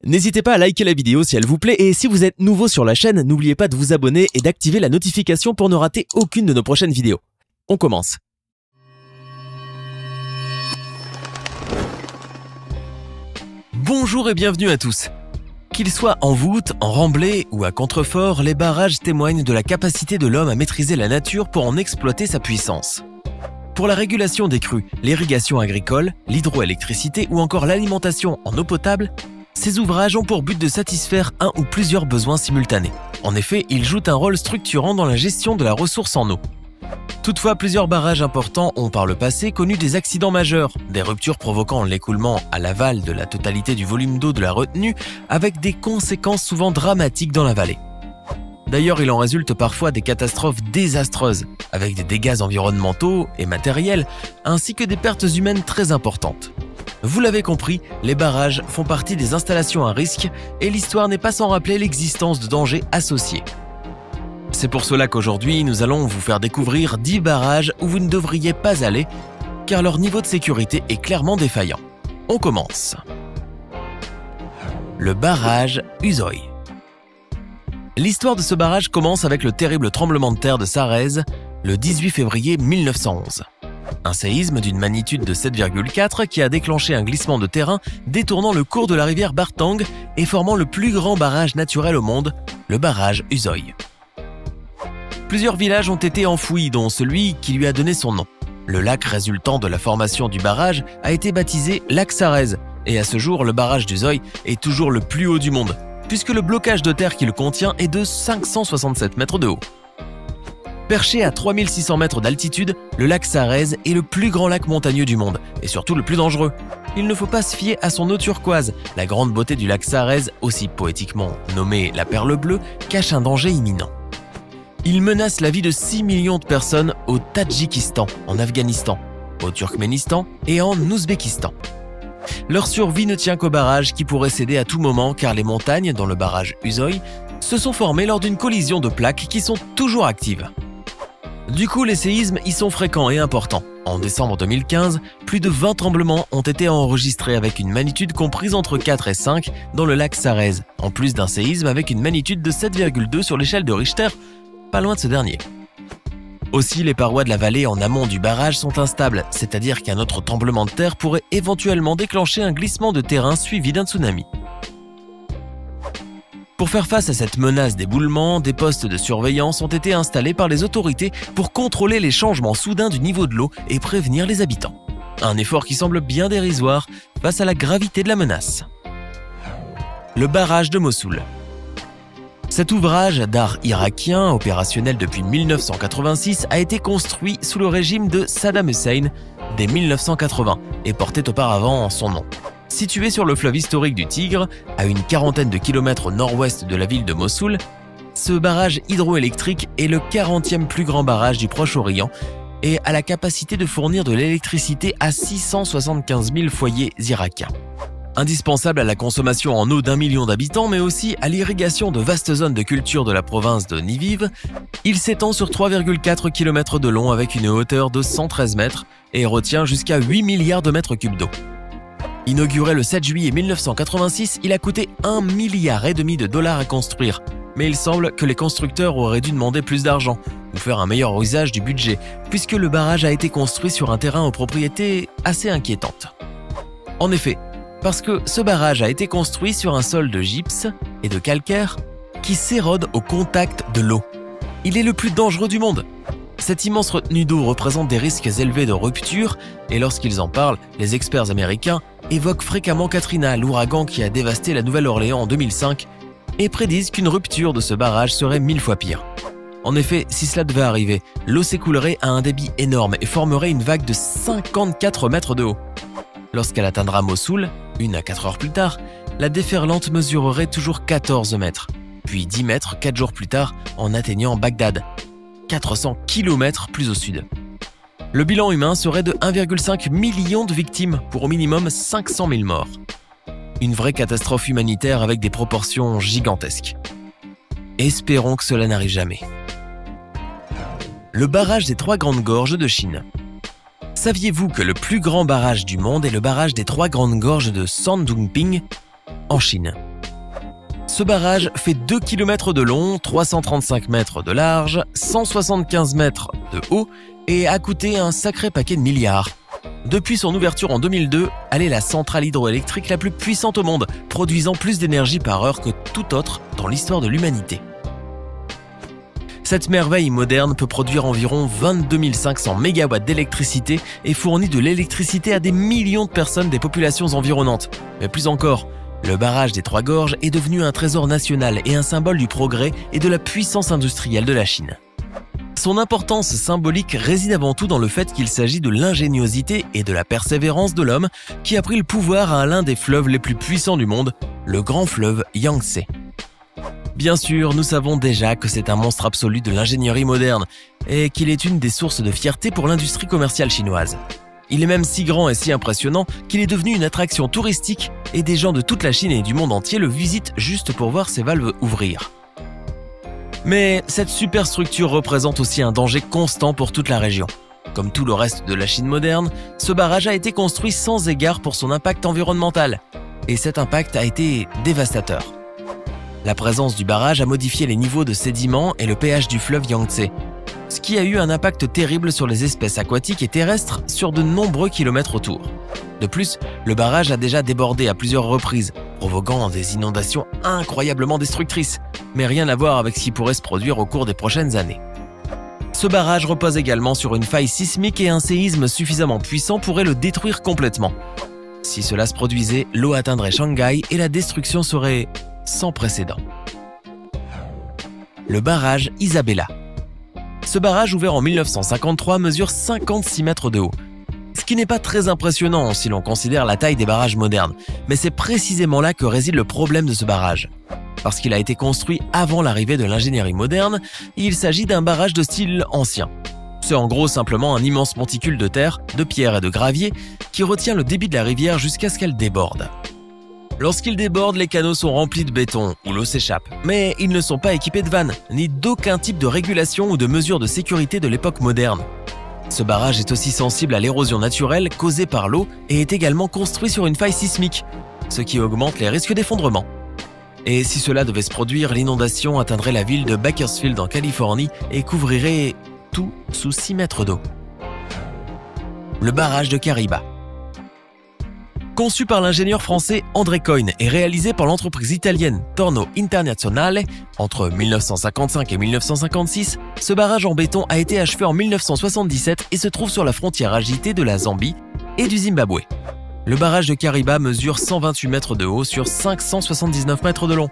N'hésitez pas à liker la vidéo si elle vous plaît et si vous êtes nouveau sur la chaîne, n'oubliez pas de vous abonner et d'activer la notification pour ne rater aucune de nos prochaines vidéos. On commence. Bonjour et bienvenue à tous. Qu'ils soient en voûte, en remblai ou à contrefort, les barrages témoignent de la capacité de l'homme à maîtriser la nature pour en exploiter sa puissance. Pour la régulation des crues, l'irrigation agricole, l'hydroélectricité ou encore l'alimentation en eau potable, ces ouvrages ont pour but de satisfaire un ou plusieurs besoins simultanés. En effet, ils jouent un rôle structurant dans la gestion de la ressource en eau. Toutefois, plusieurs barrages importants ont par le passé connu des accidents majeurs, des ruptures provoquant l'écoulement à l'aval de la totalité du volume d'eau de la retenue, avec des conséquences souvent dramatiques dans la vallée. D'ailleurs, il en résulte parfois des catastrophes désastreuses, avec des dégâts environnementaux et matériels, ainsi que des pertes humaines très importantes. Vous l'avez compris, les barrages font partie des installations à risque et l'histoire n'est pas sans rappeler l'existence de dangers associés. C'est pour cela qu'aujourd'hui, nous allons vous faire découvrir 10 barrages où vous ne devriez pas aller, car leur niveau de sécurité est clairement défaillant. On commence. Le barrage Usoi. L'histoire de ce barrage commence avec le terrible tremblement de terre de Sarez, le 18 février 1911. Un séisme d'une magnitude de 7,4 qui a déclenché un glissement de terrain détournant le cours de la rivière Bartang et formant le plus grand barrage naturel au monde, le barrage Usoi. Plusieurs villages ont été enfouis, dont celui qui lui a donné son nom. Le lac résultant de la formation du barrage a été baptisé lac Sarez, et à ce jour, le barrage d'Usoi est toujours le plus haut du monde, puisque le blocage de terre qui le contient est de 567 mètres de haut. Perché à 3600 mètres d'altitude, le lac Sarez est le plus grand lac montagneux du monde, et surtout le plus dangereux. Il ne faut pas se fier à son eau turquoise. La grande beauté du lac Sarez, aussi poétiquement nommé la perle bleue, cache un danger imminent. Il menace la vie de 6 millions de personnes au Tadjikistan, en Afghanistan, au Turkménistan et en Ouzbékistan. Leur survie ne tient qu'au barrage qui pourrait céder à tout moment car les montagnes, dans le barrage Usoi, se sont formées lors d'une collision de plaques qui sont toujours actives. Du coup, les séismes y sont fréquents et importants. En décembre 2015, plus de 20 tremblements ont été enregistrés avec une magnitude comprise entre 4 et 5 dans le lac Sarez, en plus d'un séisme avec une magnitude de 7,2 sur l'échelle de Richter, pas loin de ce dernier. Aussi, les parois de la vallée en amont du barrage sont instables, c'est-à-dire qu'un autre tremblement de terre pourrait éventuellement déclencher un glissement de terrain suivi d'un tsunami. Pour faire face à cette menace d'éboulement, des postes de surveillance ont été installés par les autorités pour contrôler les changements soudains du niveau de l'eau et prévenir les habitants. Un effort qui semble bien dérisoire face à la gravité de la menace. Le barrage de Mossoul. Cet ouvrage d'art irakien, opérationnel depuis 1986, a été construit sous le régime de Saddam Hussein dès 1980 et portait auparavant son nom. Situé sur le fleuve historique du Tigre, à une quarantaine de kilomètres au nord-ouest de la ville de Mossoul, ce barrage hydroélectrique est le 40e plus grand barrage du Proche-Orient et a la capacité de fournir de l'électricité à 675 000 foyers irakiens. Indispensable à la consommation en eau d'1 million d'habitants, mais aussi à l'irrigation de vastes zones de culture de la province de Niviv, il s'étend sur 3,4 km de long avec une hauteur de 113 mètres et retient jusqu'à 8 milliards de mètres cubes d'eau. Inauguré le 7 juillet 1986, il a coûté 1,5 milliard de dollars à construire, mais il semble que les constructeurs auraient dû demander plus d'argent ou faire un meilleur usage du budget, puisque le barrage a été construit sur un terrain aux propriétés assez inquiétantes. En effet, parce que ce barrage a été construit sur un sol de gypse et de calcaire qui s'érode au contact de l'eau. Il est le plus dangereux du monde. Cette immense retenue d'eau représente des risques élevés de rupture et lorsqu'ils en parlent, les experts américains évoquent fréquemment Katrina, l'ouragan qui a dévasté la Nouvelle-Orléans en 2005 et prédisent qu'une rupture de ce barrage serait 1000 fois pire. En effet, si cela devait arriver, l'eau s'écoulerait à un débit énorme et formerait une vague de 54 mètres de haut. Lorsqu'elle atteindra Mossoul, 1 à 4 heures plus tard, la déferlante mesurerait toujours 14 mètres, puis 10 mètres 4 jours plus tard en atteignant Bagdad, 400 km plus au sud. Le bilan humain serait de 1,5 million de victimes pour au minimum 500 000 morts. Une vraie catastrophe humanitaire avec des proportions gigantesques. Espérons que cela n'arrive jamais. Le barrage des Trois Grandes Gorges de Chine. Saviez-vous que le plus grand barrage du monde est le barrage des Trois Grandes Gorges de Shandongping, en Chine? Ce barrage fait 2 km de long, 335 mètres de large, 175 mètres de haut et a coûté un sacré paquet de milliards. Depuis son ouverture en 2002, elle est la centrale hydroélectrique la plus puissante au monde, produisant plus d'énergie par heure que toute autre dans l'histoire de l'humanité. Cette merveille moderne peut produire environ 22 500 MW d'électricité et fournit de l'électricité à des millions de personnes des populations environnantes. Mais plus encore, le barrage des Trois Gorges est devenu un trésor national et un symbole du progrès et de la puissance industrielle de la Chine. Son importance symbolique réside avant tout dans le fait qu'il s'agit de l'ingéniosité et de la persévérance de l'homme qui a pris le pouvoir à l'un des fleuves les plus puissants du monde, le grand fleuve Yangtze. Bien sûr, nous savons déjà que c'est un monstre absolu de l'ingénierie moderne et qu'il est une des sources de fierté pour l'industrie commerciale chinoise. Il est même si grand et si impressionnant qu'il est devenu une attraction touristique et des gens de toute la Chine et du monde entier le visitent juste pour voir ses valves ouvrir. Mais cette superstructure représente aussi un danger constant pour toute la région. Comme tout le reste de la Chine moderne, ce barrage a été construit sans égard pour son impact environnemental. Et cet impact a été dévastateur. La présence du barrage a modifié les niveaux de sédiments et le pH du fleuve Yangtze, ce qui a eu un impact terrible sur les espèces aquatiques et terrestres sur de nombreux kilomètres autour. De plus, le barrage a déjà débordé à plusieurs reprises, provoquant des inondations incroyablement destructrices, mais rien à voir avec ce qui pourrait se produire au cours des prochaines années. Ce barrage repose également sur une faille sismique et un séisme suffisamment puissant pourrait le détruire complètement. Si cela se produisait, l'eau atteindrait Shanghai et la destruction serait sans précédent. Le barrage Isabella. Ce barrage ouvert en 1953 mesure 56 mètres de haut. Ce qui n'est pas très impressionnant si l'on considère la taille des barrages modernes, mais c'est précisément là que réside le problème de ce barrage. Parce qu'il a été construit avant l'arrivée de l'ingénierie moderne, il s'agit d'un barrage de style ancien. C'est en gros simplement un immense monticule de terre, de pierre et de gravier qui retient le débit de la rivière jusqu'à ce qu'elle déborde. Lorsqu'il déborde, les canaux sont remplis de béton où l'eau s'échappe, mais ils ne sont pas équipés de vannes, ni d'aucun type de régulation ou de mesures de sécurité de l'époque moderne. Ce barrage est aussi sensible à l'érosion naturelle causée par l'eau et est également construit sur une faille sismique, ce qui augmente les risques d'effondrement. Et si cela devait se produire, l'inondation atteindrait la ville de Bakersfield en Californie et couvrirait tout sous 6 mètres d'eau. Le barrage de Kariba. Conçu par l'ingénieur français André Coyne et réalisé par l'entreprise italienne Torno Internazionale entre 1955 et 1956, ce barrage en béton a été achevé en 1977 et se trouve sur la frontière agitée de la Zambie et du Zimbabwe. Le barrage de Kariba mesure 128 mètres de haut sur 579 mètres de long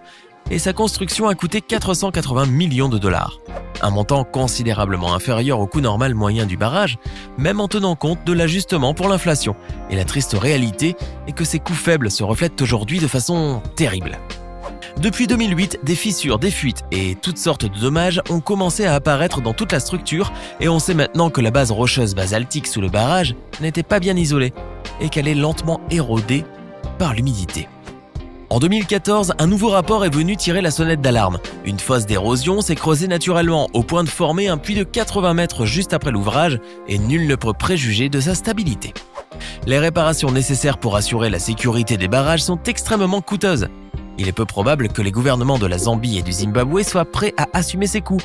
et sa construction a coûté 480 millions de dollars. Un montant considérablement inférieur au coût normal moyen du barrage, même en tenant compte de l'ajustement pour l'inflation. Et la triste réalité est que ces coûts faibles se reflètent aujourd'hui de façon terrible. Depuis 2008, des fissures, des fuites et toutes sortes de dommages ont commencé à apparaître dans toute la structure et on sait maintenant que la base rocheuse basaltique sous le barrage n'était pas bien isolée et qu'elle est lentement érodée par l'humidité. En 2014, un nouveau rapport est venu tirer la sonnette d'alarme. Une fosse d'érosion s'est creusée naturellement au point de former un puits de 80 mètres juste après l'ouvrage et nul ne peut préjuger de sa stabilité. Les réparations nécessaires pour assurer la sécurité des barrages sont extrêmement coûteuses. Il est peu probable que les gouvernements de la Zambie et du Zimbabwe soient prêts à assumer ces coûts,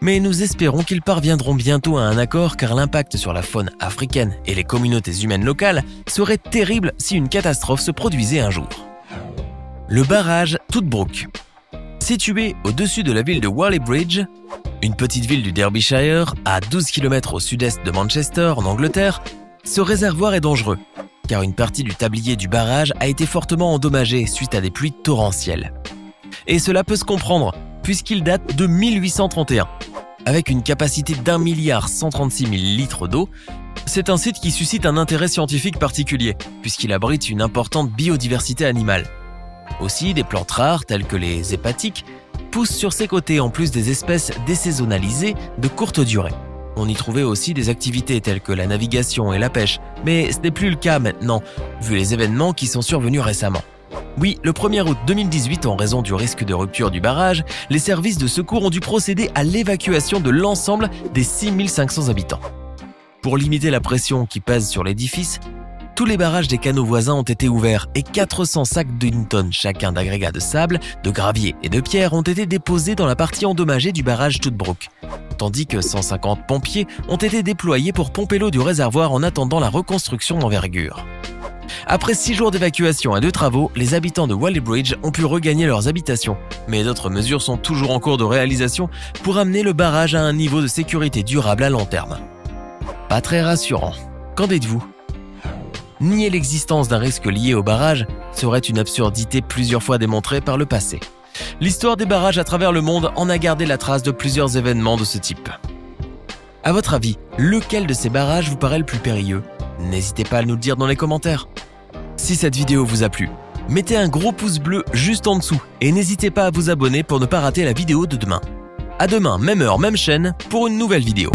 mais nous espérons qu'ils parviendront bientôt à un accord car l'impact sur la faune africaine et les communautés humaines locales serait terrible si une catastrophe se produisait un jour. Le barrage Tootbrook. Situé au-dessus de la ville de Whalley Bridge, une petite ville du Derbyshire à 12 km au sud-est de Manchester en Angleterre, ce réservoir est dangereux car une partie du tablier du barrage a été fortement endommagée suite à des pluies torrentielles. Et cela peut se comprendre puisqu'il date de 1831. Avec une capacité d'1,136 000 litres d'eau, c'est un site qui suscite un intérêt scientifique particulier puisqu'il abrite une importante biodiversité animale. Aussi, des plantes rares telles que les hépatiques poussent sur ses côtés en plus des espèces désaisonnalisées de courte durée. On y trouvait aussi des activités telles que la navigation et la pêche, mais ce n'est plus le cas maintenant, vu les événements qui sont survenus récemment. Oui, le 1er août 2018, en raison du risque de rupture du barrage, les services de secours ont dû procéder à l'évacuation de l'ensemble des 6500 habitants. Pour limiter la pression qui pèse sur l'édifice, tous les barrages des canaux voisins ont été ouverts et 400 sacs d'une tonne chacun d'agrégats de sable, de gravier et de pierre ont été déposés dans la partie endommagée du barrage Tootbrook, tandis que 150 pompiers ont été déployés pour pomper l'eau du réservoir en attendant la reconstruction d'envergure. Après 6 jours d'évacuation et de travaux, les habitants de Whalley Bridge ont pu regagner leurs habitations, mais d'autres mesures sont toujours en cours de réalisation pour amener le barrage à un niveau de sécurité durable à long terme. Pas très rassurant, qu'en dites-vous ? Nier l'existence d'un risque lié au barrage serait une absurdité plusieurs fois démontrée par le passé. L'histoire des barrages à travers le monde en a gardé la trace de plusieurs événements de ce type. À votre avis, lequel de ces barrages vous paraît le plus périlleux ? N'hésitez pas à nous le dire dans les commentaires. Si cette vidéo vous a plu, mettez un gros pouce bleu juste en dessous et n'hésitez pas à vous abonner pour ne pas rater la vidéo de demain. À demain, même heure, même chaîne, pour une nouvelle vidéo.